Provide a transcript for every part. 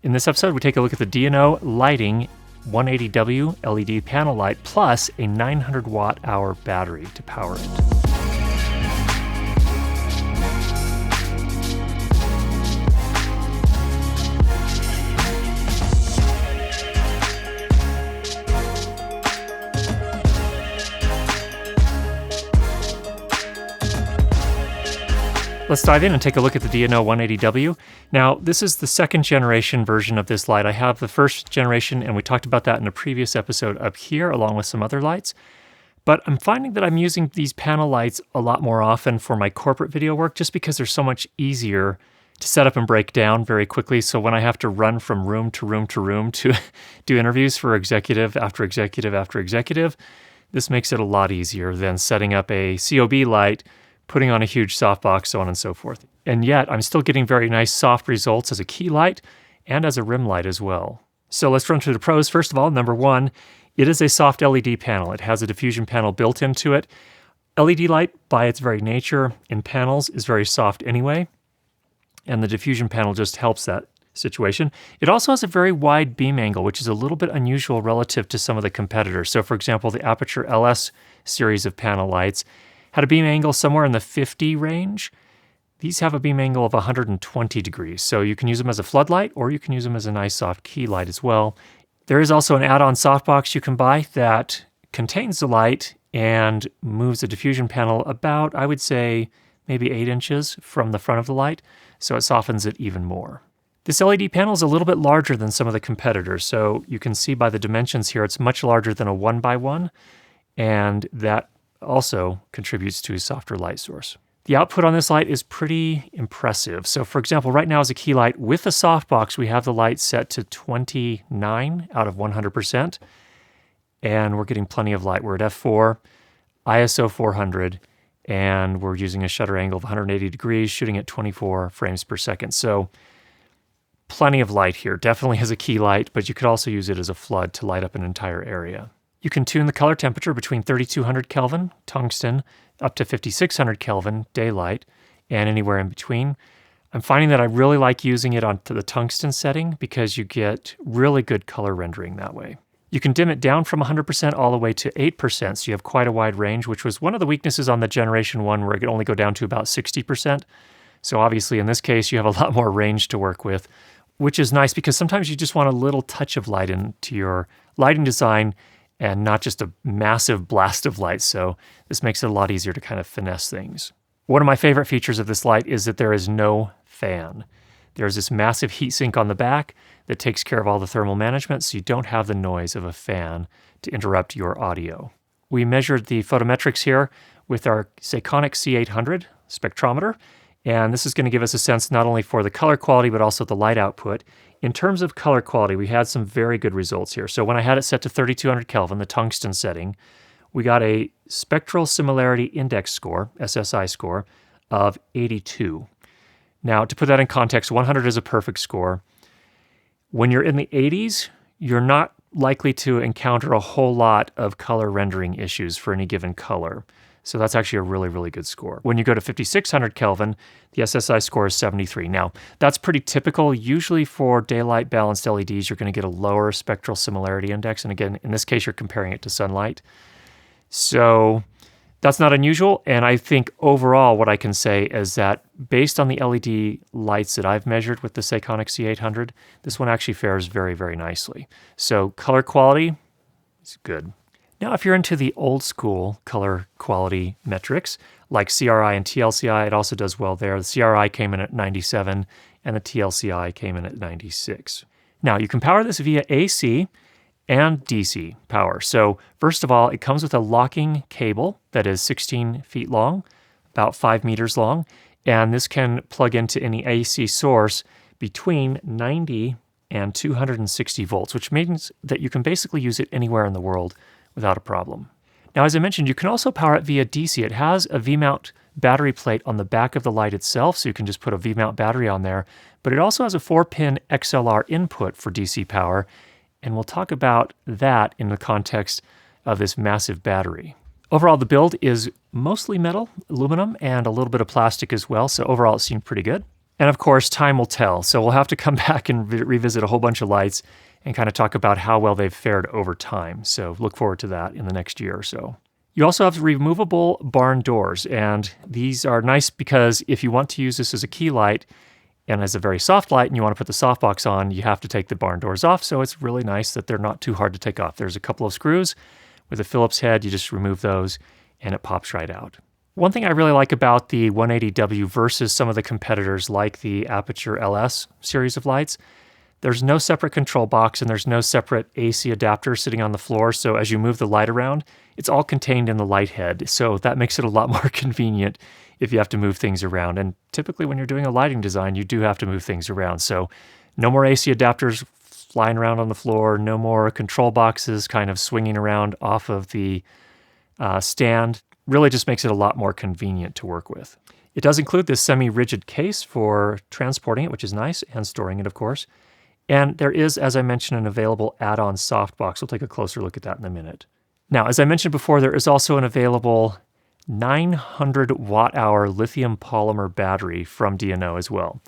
In this episode, we take a look at the D&O Lighting 180W LED panel light plus a 900 watt-hour battery to power it. Let's dive in and take a look at the D&O 180W. Now, this is the second generation version of this light. I have the first generation, and we talked about that in a previous episode up here, along with some other lights. But I'm finding that I'm using these panel lights a lot more often for my corporate video work, just because they're so much easier to set up and break down very quickly. So when I have to run from room to room to room to do interviews for executive after executive after executive, this makes it a lot easier than setting up a COB light, putting on a huge softbox, so on and so forth. And yet, I'm still getting very nice soft results as a key light and as a rim light as well. So let's run through the pros. First of all, number one, it is a soft LED panel. It has a diffusion panel built into it. LED light, by its very nature in panels, is very soft anyway, and the diffusion panel just helps that situation. It also has a very wide beam angle, which is a little bit unusual relative to some of the competitors. So for example, the Aperture LS series of panel lights had a beam angle somewhere in the 50 range. These have a beam angle of 120 degrees. So you can use them as a floodlight, or you can use them as a nice soft key light as well. There is also an add-on softbox you can buy that contains the light and moves the diffusion panel about, I would say, maybe 8 inches from the front of the light, so it softens it even more. This LED panel is a little bit larger than some of the competitors, so you can see by the dimensions here, it's much larger than a 1x1, and that also contributes to a softer light source. The output on this light is pretty impressive. So for example, right now as a key light with the softbox, we have the light set to 29 out of 100%, and we're getting plenty of light. We're at f4, ISO 400, and we're using a shutter angle of 180 degrees, shooting at 24 frames per second. So plenty of light here, definitely as a key light, but you could also use it as a flood to light up an entire area. You can tune the color temperature between 3200 Kelvin, tungsten, up to 5600 Kelvin, daylight, and anywhere in between. I'm finding that I really like using it onto the tungsten setting because you get really good color rendering that way. You can dim it down from 100% all the way to 8%, so you have quite a wide range, which was one of the weaknesses on the Generation 1 where it could only go down to about 60%. So obviously in this case, you have a lot more range to work with, which is nice because sometimes you just want a little touch of light into your lighting design and not just a massive blast of light, so this makes it a lot easier to kind of finesse things. One of my favorite features of this light is that there is no fan. There's this massive heatsink on the back that takes care of all the thermal management, so you don't have the noise of a fan to interrupt your audio. We measured the photometrics here with our Sekonic C800 spectrometer, and this is going to give us a sense not only for the color quality, but also the light output. In terms of color quality, we had some very good results here. So when I had it set to 3200 Kelvin, the tungsten setting, we got a Spectral Similarity Index score, SSI score, of 82. Now, to put that in context, 100 is a perfect score. When you're in the 80s, you're not likely to encounter a whole lot of color rendering issues for any given color. So that's actually a really, really good score. When you go to 5600 Kelvin, the SSI score is 73. Now, that's pretty typical. Usually for daylight balanced LEDs, you're going to get a lower spectral similarity index. And again, in this case, you're comparing it to sunlight. So that's not unusual. And I think overall, what I can say is that based on the LED lights that I've measured with the Sekonic C800, this one actually fares very, very nicely. So color quality is good. Now, if you're into the old school color quality metrics, like CRI and TLCI, it also does well there. The CRI came in at 97, and the TLCI came in at 96. Now, you can power this via AC and DC power. So, first of all, it comes with a locking cable that is 16 feet long, about 5 meters long, and this can plug into any AC source between 90 and 260 volts, which means that you can basically use it anywhere in the world without a problem. Now, as I mentioned, you can also power it via DC. It has a V-mount battery plate on the back of the light itself, so you can just put a V-mount battery on there, but it also has a 4-pin XLR input for DC power, and we'll talk about that in the context of this massive battery. Overall, the build is mostly metal, aluminum, and a little bit of plastic as well, so overall it seemed pretty good. And of course, time will tell. So we'll have to come back and revisit a whole bunch of lights and kind of talk about how well they've fared over time. So look forward to that in the next year or so. You also have removable barn doors, and these are nice because if you want to use this as a key light and as a very soft light and you want to put the softbox on, you have to take the barn doors off. So it's really nice that they're not too hard to take off. There's a couple of screws with a Phillips head. You just remove those and it pops right out. One thing I really like about the 180W versus some of the competitors like the Aperture LS series of lights, there's no separate control box and there's no separate AC adapter sitting on the floor. So as you move the light around, it's all contained in the light head. So that makes it a lot more convenient if you have to move things around. And typically when you're doing a lighting design, you do have to move things around. So no more AC adapters flying around on the floor, no more control boxes kind of swinging around off of the stand. Really just makes it a lot more convenient to work with. It does include this semi-rigid case for transporting it, which is nice, and storing it, of course. And there is, as I mentioned, an available add-on softbox. We'll take a closer look at that in a minute. Now, as I mentioned before, there is also an available 900 watt-hour lithium polymer battery from D&O as well.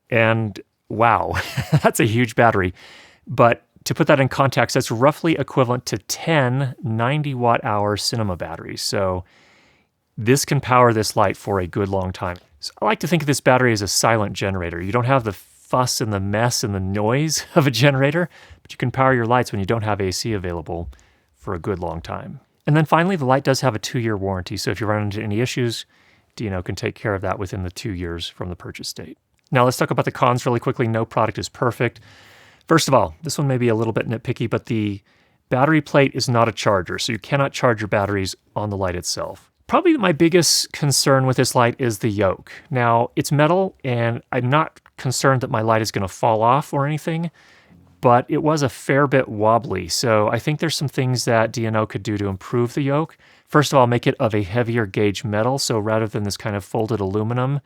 And wow, that's a huge battery. But to put that in context, that's roughly equivalent to 10 90 watt-hour cinema batteries. So this can power this light for a good long time. So I like to think of this battery as a silent generator. You don't have the fuss and the mess and the noise of a generator, but you can power your lights when you don't have AC available for a good long time. And then finally, the light does have a 2-year warranty, so if you run into any issues, D&O can take care of that within the 2 years from the purchase date. Now let's talk about the cons really quickly. No product is perfect. First of all, this one may be a little bit nitpicky, but the battery plate is not a charger, so you cannot charge your batteries on the light itself. Probably my biggest concern with this light is the yoke. Now, it's metal, and I'm not concerned that my light is going to fall off or anything, but it was a fair bit wobbly, so I think there's some things that D&O could do to improve the yoke. First of all, make it of a heavier gauge metal, so rather than this kind of folded aluminum,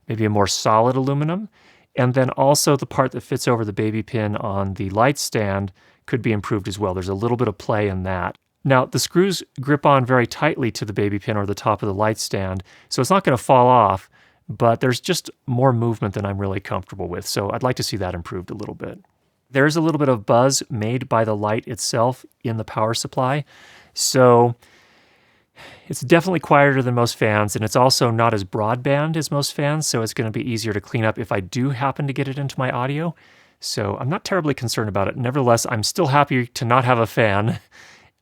maybe a more solid aluminum. And then also the part that fits over the baby pin on the light stand could be improved as well. There's a little bit of play in that. Now, the screws grip on very tightly to the baby pin or the top of the light stand, so it's not going to fall off, but there's just more movement than I'm really comfortable with, so I'd like to see that improved a little bit. There is a little bit of buzz made by the light itself in the power supply, so it's definitely quieter than most fans, and it's also not as broadband as most fans, so it's going to be easier to clean up if I do happen to get it into my audio. So I'm not terribly concerned about it. Nevertheless, I'm still happy to not have a fan,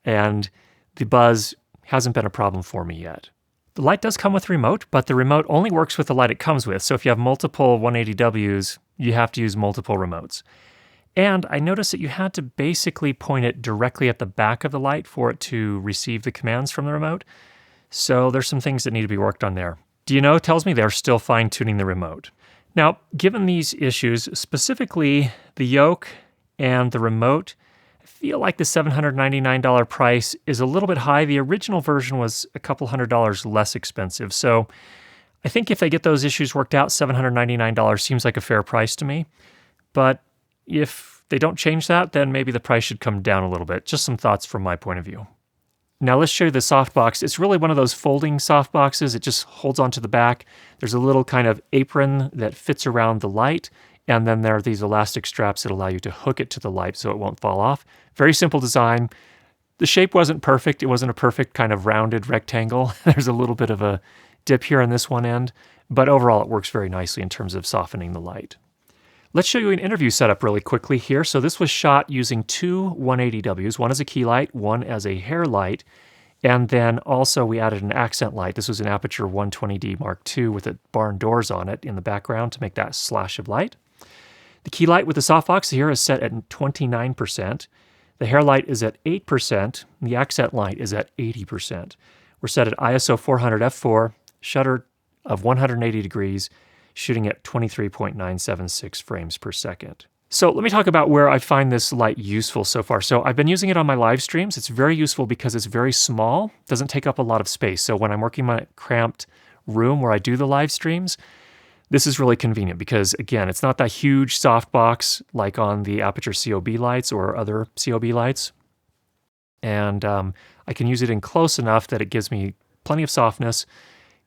and the buzz hasn't been a problem for me yet. The light does come with a remote, but the remote only works with the light it comes with. So if you have multiple 180Ws, you have to use multiple remotes. And I noticed that you had to basically point it directly at the back of the light for it to receive the commands from the remote. So there's some things that need to be worked on there. D&O tells me they're still fine-tuning the remote. Now, given these issues, specifically the yoke and the remote, I feel like the $799 price is a little bit high. The original version was a couple $100 less expensive. So I think if they get those issues worked out, $799 seems like a fair price to me. But if they don't change that, then maybe the price should come down a little bit. Just some thoughts from my point of view. Now let's show you the softbox. It's really one of those folding softboxes. It just holds onto the back. There's a little kind of apron that fits around the light, and then there are these elastic straps that allow you to hook it to the light so it won't fall off. Very simple design. The shape wasn't perfect. It wasn't a perfect kind of rounded rectangle. There's a little bit of a dip here on this one end, but overall it works very nicely in terms of softening the light. Let's show you an interview setup really quickly here. So this was shot using two 180Ws, one as a key light, one as a hair light, and then also we added an accent light. This was an Aperture 120D Mark II with the barn doors on it in the background to make that slash of light. The key light with the softbox here is set at 29%. The hair light is at 8%. The accent light is at 80%. We're set at ISO 400 f4, shutter of 180 degrees, shooting at 23.976 frames per second. So let me talk about where I find this light useful so far. So I've been using it on my live streams. It's very useful because it's very small, doesn't take up a lot of space. So when I'm working in my cramped room where I do the live streams, this is really convenient because, again, it's not that huge softbox like on the Aperture COB lights or other COB lights. And I can use it in close enough that it gives me plenty of softness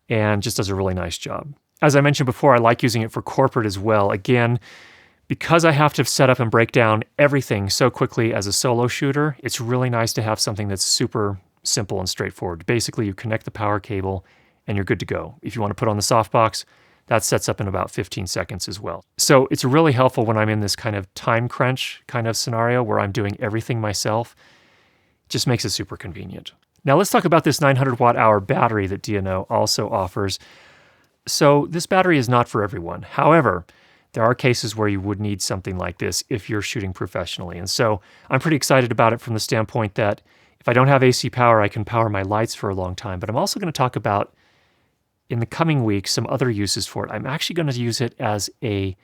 and just does a really nice job. As I mentioned before, I like using it for corporate as well. Again, because I have to set up and break down everything so quickly as a solo shooter, it's really nice to have something that's super simple and straightforward. Basically, you connect the power cable and you're good to go. If you want to put on the softbox, that sets up in about 15 seconds as well. So it's really helpful when I'm in this kind of time crunch kind of scenario where I'm doing everything myself. It just makes it super convenient. Now let's talk about this 900 watt hour battery that D&O also offers. So this battery is not for everyone. However, there are cases where you would need something like this if you're shooting professionally. And so I'm pretty excited about it from the standpoint that if I don't have AC power, I can power my lights for a long time. But I'm also going to talk about, in the coming weeks, some other uses for it. I'm actually going to use it as a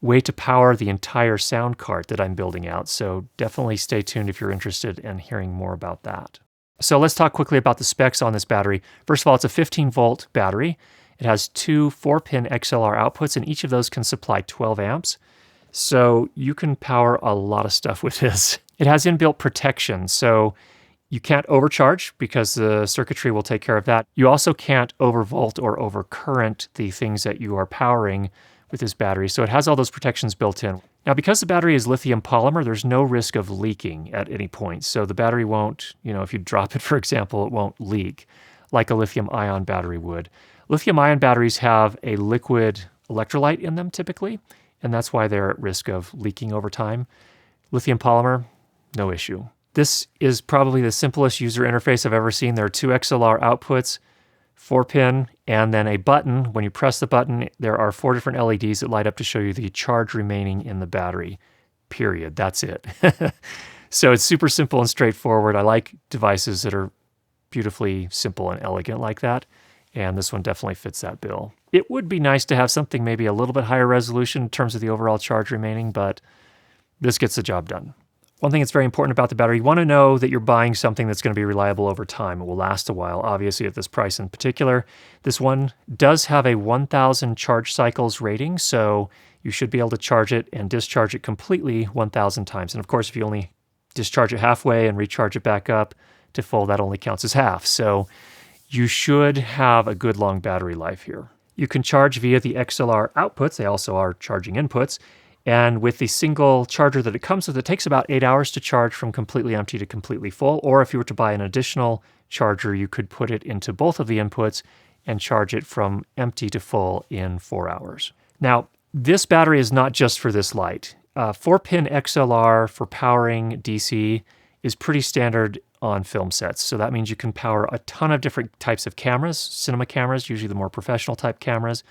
way to power the entire sound cart that I'm building out. So definitely stay tuned if you're interested in hearing more about that. So let's talk quickly about the specs on this battery. First of all, it's a 15 volt battery. It has two 4-pin XLR outputs, and each of those can supply 12 amps. So you can power a lot of stuff with this. It has inbuilt protection, so you can't overcharge because the circuitry will take care of that. You also can't overvolt or overcurrent the things that you are powering with this battery. So it has all those protections built in. Now, because the battery is lithium polymer, there's no risk of leaking at any point. So the battery won't, if you drop it, for example, it won't leak like a lithium ion battery would. Lithium-ion batteries have a liquid electrolyte in them typically, and that's why they're at risk of leaking over time. Lithium polymer, no issue. This is probably the simplest user interface I've ever seen. There are two XLR outputs, 4-pin, and then a button. When you press the button, there are 4 different LEDs that light up to show you the charge remaining in the battery, period. That's it. So it's super simple and straightforward. I like devices that are beautifully simple and elegant like that. And this one definitely fits that bill. It would be nice to have something maybe a little bit higher resolution in terms of the overall charge remaining, but this gets the job done. One thing that's very important about the battery, you want to know that you're buying something that's going to be reliable over time. It will last a while, obviously at this price in particular. This one does have a 1,000 charge cycles rating, so you should be able to charge it and discharge it completely 1,000 times. And of course, if you only discharge it halfway and recharge it back up to full, that only counts as half. So you should have a good long battery life here. You can charge via the XLR outputs. They also are charging inputs. And with the single charger that it comes with, it takes about 8 hours to charge from completely empty to completely full. Or if you were to buy an additional charger, you could put it into both of the inputs and charge it from empty to full in 4 hours. Now, this battery is not just for this light. 4-pin XLR for powering DC is pretty standard on film sets. So that means you can power a ton of different types of cameras, cinema cameras, usually the more professional type cameras,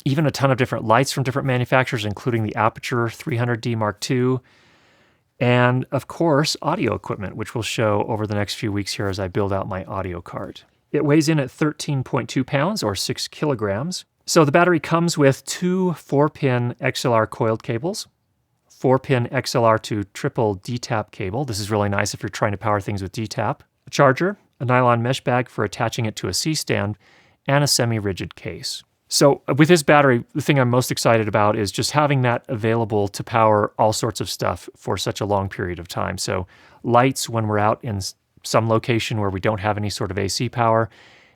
even a ton of different lights from different manufacturers, including the Aperture 300D Mark II, and of course, audio equipment, which we'll show over the next few weeks here as I build out my audio cart. It weighs in at 13.2 pounds or 6 kilograms. So the battery comes with two 4-pin XLR coiled cables, 4-pin XLR to triple D-tap cable. This is really nice if you're trying to power things with D-tap. A charger, a nylon mesh bag for attaching it to a C-stand, and a semi-rigid case. So with this battery, the thing I'm most excited about is just having that available to power all sorts of stuff for such a long period of time. So lights when we're out in some location where we don't have any sort of AC power.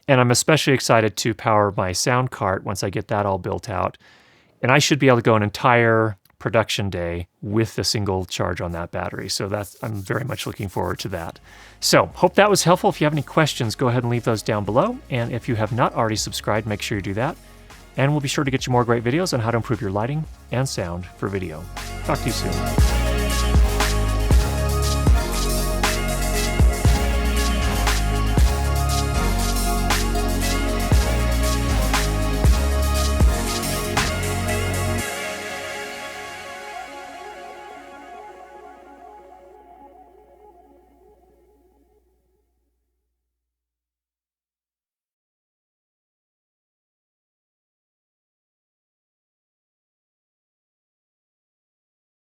And I'm especially excited to power my sound cart once I get that all built out. And I should be able to go an entire production day with a single charge on that battery. So I'm very much looking forward to that. So hope that was helpful. If you have any questions, go ahead and leave those down below. And if you have not already subscribed, make sure you do that. And we'll be sure to get you more great videos on how to improve your lighting and sound for video. Talk to you soon.